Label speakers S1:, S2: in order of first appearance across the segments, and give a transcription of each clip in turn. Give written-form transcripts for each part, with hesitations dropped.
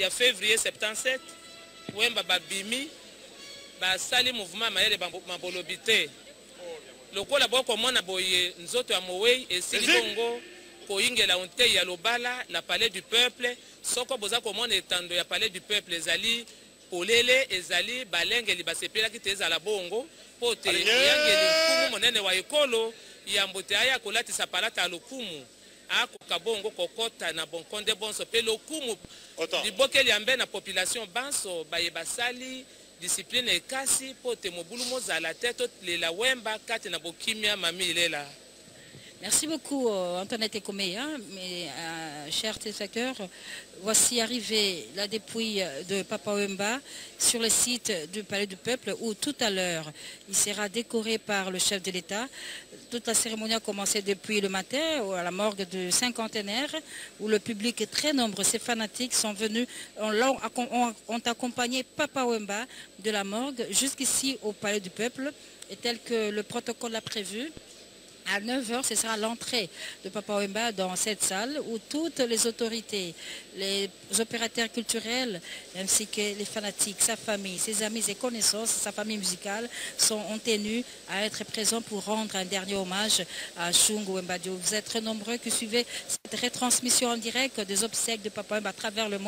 S1: ya février 77 Wemba babimi basali mouvement mayele mabolobi te lokola bokomona boye nzoto ya mowei esili bongo koyingela onte ya lobala la palais du peuple soko boza komona etando ya palais du peuple ezali polele ezali balengeli basepelaki te ezala bongo po te oyangeli nkumu monene wa ekolo ya mbote aya kolatisa palata ya lokumu akoka bongo kokota na bonkonde bonso pe lokumu libokeli ya mbe na population banso baye basali discipline ekasi po te mobulu mozala te tolela wemba kati na bokimia mami ilela.
S2: Merci beaucoup Antoinette Ekomea, mes chers téléspectateurs. Voici arrivé la dépouille de Papa Wemba sur le site du Palais du Peuple où tout à l'heure il sera décoré par le chef de l'État. Toute la cérémonie a commencé depuis le matin à la morgue du cinquantenaire où le public est très nombreux. Ces fanatiques sont venus, ont accompagné Papa Wemba de la morgue jusqu'ici au Palais du Peuple et tel que le protocole l'a prévu. À 9 h, ce sera l'entrée de Papa Wemba dans cette salle où toutes les autorités, les opérateurs culturels, ainsi que les fanatiques, sa famille, ses amis et connaissances, sa famille musicale ont tenus à être présents pour rendre un dernier hommage à Shungu Wemba Dio. Vous êtes très nombreux qui suivez cette retransmission en direct des obsèques de Papa Wemba à travers le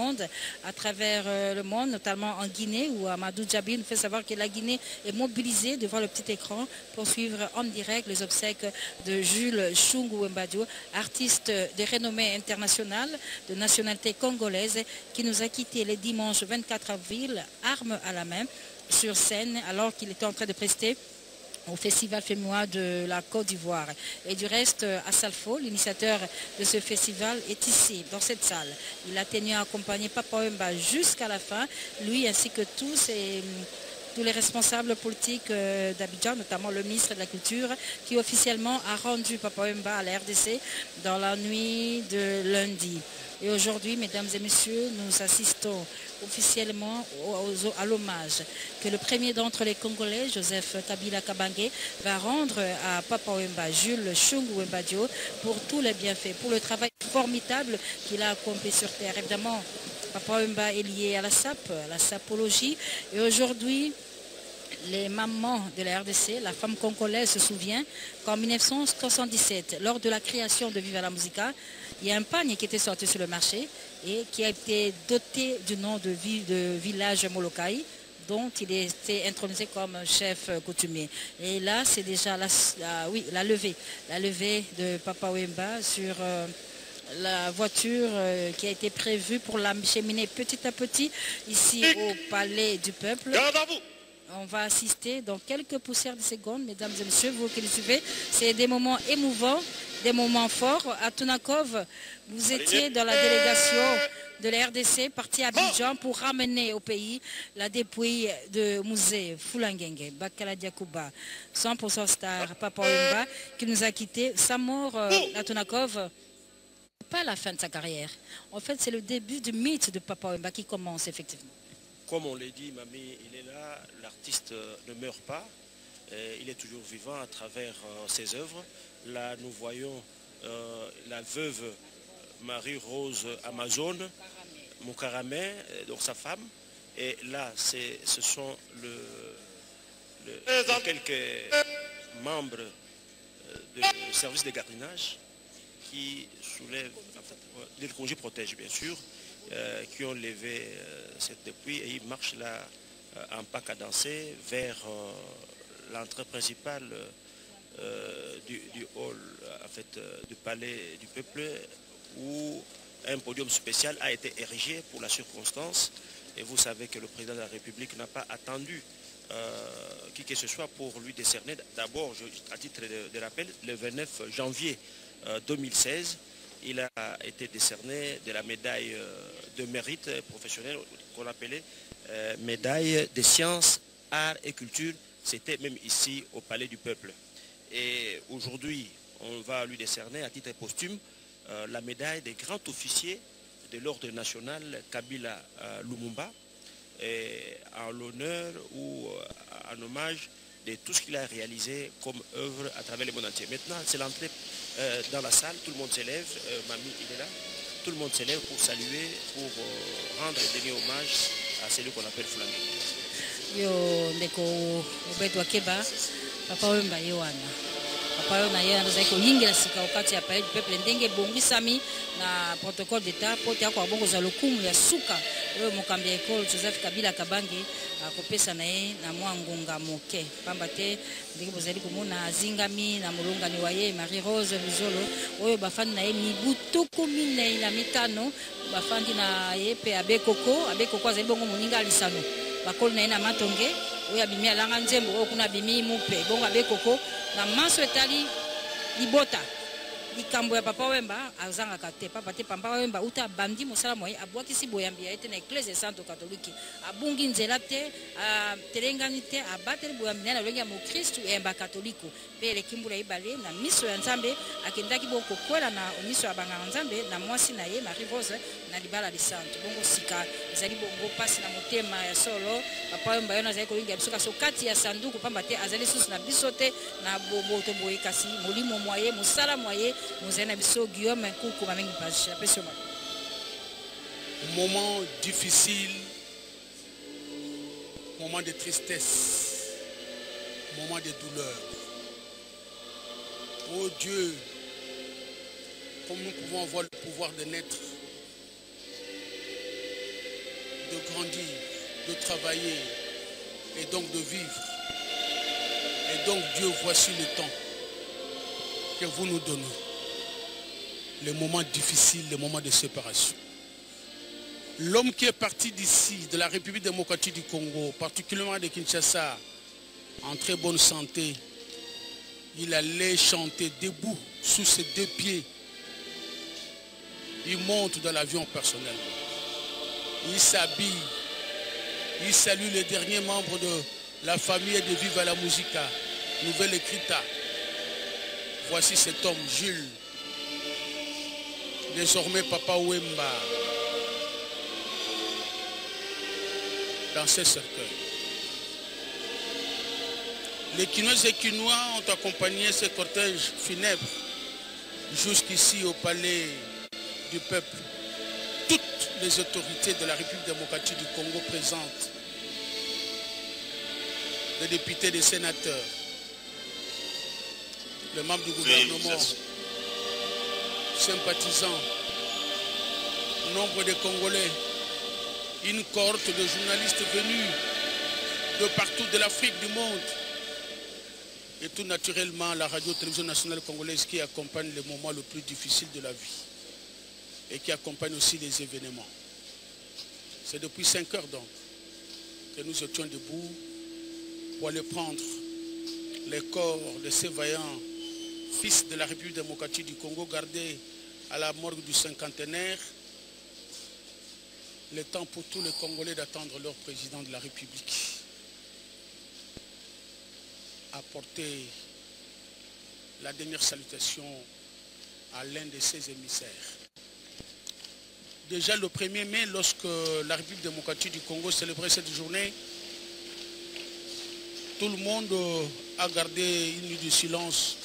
S2: monde, notamment en Guinée où Amadou Djabi nous fait savoir que la Guinée est mobilisée devant le petit écran pour suivre en direct les obsèques de Jules Shungu Wemba Dio, artiste de renommée internationale, de nationalité congolaise, qui nous a quittés le dimanche 24 avril, arme à la main, sur scène, alors qu'il était en train de prester au Festival féminin de la Côte d'Ivoire. Et du reste, Assalfo, l'initiateur de ce festival, est ici, dans cette salle. Il a tenu à accompagner Papa Wemba jusqu'à la fin, lui ainsi que tous les responsables politiques d'Abidjan, notamment le ministre de la Culture, qui officiellement a rendu Papa Wemba à la RDC dans la nuit de lundi. Et aujourd'hui, mesdames et messieurs, nous assistons officiellement à l'hommage que le premier d'entre les Congolais, Joseph Kabila Kabange, va rendre à Papa Wemba, Jules Shungu Wemba Dio, pour tous les bienfaits, pour le travail formidable qu'il a accompli sur terre. Évidemment, Papa Wemba est lié à la SAP, à la sapologie. Et aujourd'hui, les mamans de la RDC, la femme congolaise se souvient qu'en 1977, lors de la création de Viva la Musica, il y a un panier qui était sorti sur le marché et qui a été doté du nom de village Molokai, dont il était intronisé comme chef coutumier. Et là, c'est déjà la levée de Papa Wemba sur la voiture qui a été prévue pour l'acheminer petit à petit ici au Palais du Peuple. On va assister dans quelques poussières de secondes, mesdames et messieurs, vous qui le suivez. C'est des moments émouvants, des moments forts. À Tunakov, vous étiez dans la délégation de la RDC, partie à Abidjan pour ramener au pays la dépouille de Musée Fulangenge, Bakala Diakouba, 100% star, Papa Wemba, qui nous a quittés. Sa mort à Tunakov, pas la fin de sa carrière. En fait, c'est le début du mythe de Papa Wemba qui commence effectivement.
S3: Comme on l'a dit, Mamie, il est là, l'artiste ne meurt pas, il est toujours vivant à travers ses œuvres. Là, nous voyons la veuve Marie-Rose Amazone, Moukaramé, donc sa femme. Et là, ce sont quelques membres du service de gardiennage qui soulèvent, en fait, le congé protège bien sûr, qui ont levé cette dépouille et ils marchent là en pas cadencé vers l'entrée principale du hall, en fait, du palais du peuple, où un podium spécial a été érigé pour la circonstance. Et vous savez que le président de la République n'a pas attendu qui que ce soit pour lui décerner. D'abord, à titre de rappel, le 29 janvier 2016, il a été décerné de la médaille de mérite professionnel qu'on appelait médaille des sciences, arts et culture. C'était même ici au Palais du Peuple. Et aujourd'hui, on va lui décerner à titre posthume la médaille des grands officiers de l'ordre national Kabila Lumumba, en l'honneur ou en hommage de tout ce qu'il a réalisé comme œuvre à travers le monde entier. Maintenant, c'est l'entrée dans la salle, tout le monde s'élève. Mamie, il est là. tout le monde s'élève pour saluer, pour rendre et donner hommage à celui qu'on appelle Flaming.
S2: Yo ndeko Obeto Akeba papa wemba Yohana papa yo na ye anazali koyingela sika wakati ya palais du peuple ndenge ebongisami na protocole d'état po te akwa bongo za lokumu ya suka oyo mokambi ya ekole Joseph Kabila Kabange akopesa na ye na mwa ngonga moke pamba te ndenge bozali komona azingami na molongani wa ye Marie Rose Luzolo oyo bafandi na ye mibu tuku minei na mitano bafandi na ye pe abekoko azali bongo moninga alisano bakoli na ye na matonge oyo abimi alanga nzembo oyo kuna abimi mupe bongo abekoko na maso etali libota likambo ya papa wemba azangaka te papa te papa wemba uta bandi mosala moye abwakisi boyambi ya ete na eklese santo katoliki abungi nzela te telengani te abateli boyambi na lolenge ya mokristu eyamba katoliko pe elekimbula ibale na miso ya nzambe akendaki bongo kokwela na miso ya banganga nzambe na mwasi na ye Marie Rose na libala de santo bongo sika ezali bongo pasi na motema ya solo papa wemba yona azali kolinga biso kaso kati ya sanduku pamba te azali susu na biso te na boboto boye kasi molimo moye mosala moye
S4: Moment difficile, moment de tristesse, moment de douleur. Oh Dieu, comme nous pouvons avoir le pouvoir de naître, de grandir, de travailler et donc de vivre. Et donc Dieu, voici le temps que vous nous donnez. Les moments difficiles, les moments de séparation. L'homme qui est parti d'ici, de la République démocratique du Congo, particulièrement de Kinshasa, en très bonne santé, il allait chanter debout sous ses deux pieds. Il monte dans l'avion personnel. Il s'habille. Il salue les derniers membres de la famille de Viva la Musica, Nouvelle Écrita. Voici cet homme, Jules. Désormais Papa Wemba, dans ses cercueils. Les Quinoises et Quinois ont accompagné ce cortège funèbre jusqu'ici au palais du peuple. Toutes les autorités de la République démocratique du Congo présentes, les députés, les sénateurs, les membres du gouvernement, sympathisants, nombre de Congolais, une cohorte de journalistes venus de partout de l'Afrique, du monde, et tout naturellement la radio-télévision nationale congolaise qui accompagne les moments les plus difficiles de la vie et qui accompagne aussi les événements. C'est depuis 5 heures donc que nous étions debout pour aller prendre les corps de ces vaillants fils de la République démocratique du Congo gardés à la morgue du cinquantenaire, le temps pour tous les Congolais d'attendre leur président de la République. Apporter la dernière salutation à l'un de ses émissaires. Déjà le 1er mai, lorsque la République démocratique du Congo célébrait cette journée, tout le monde a gardé une minute de silence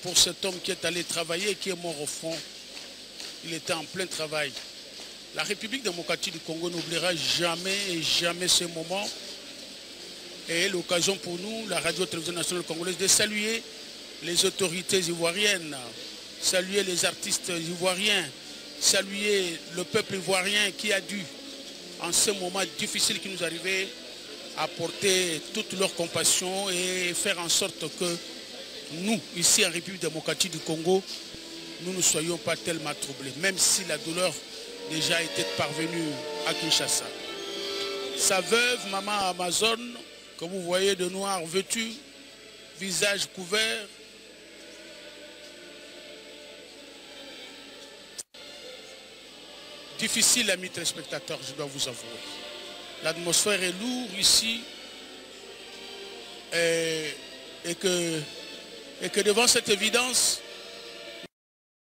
S4: pour cet homme qui est allé travailler et qui est mort au front. Il était en plein travail. La République démocratique du Congo n'oubliera jamais et jamais ce moment. Et l'occasion pour nous, la radio-télévision nationale congolaise, de saluer les autorités ivoiriennes, saluer les artistes ivoiriens, saluer le peuple ivoirien qui a dû, en ce moment difficile qui nous arrivait, apporter toute leur compassion et faire en sorte que nous, ici en République démocratique du Congo, nous ne soyons pas tellement troublés, même si la douleur déjà était parvenue à Kinshasa. Sa veuve, maman Amazon, que vous voyez de noir vêtue, visage couvert, difficile, amis téléspectateurs, je dois vous avouer. L'atmosphère est lourde ici et que devant cette évidence,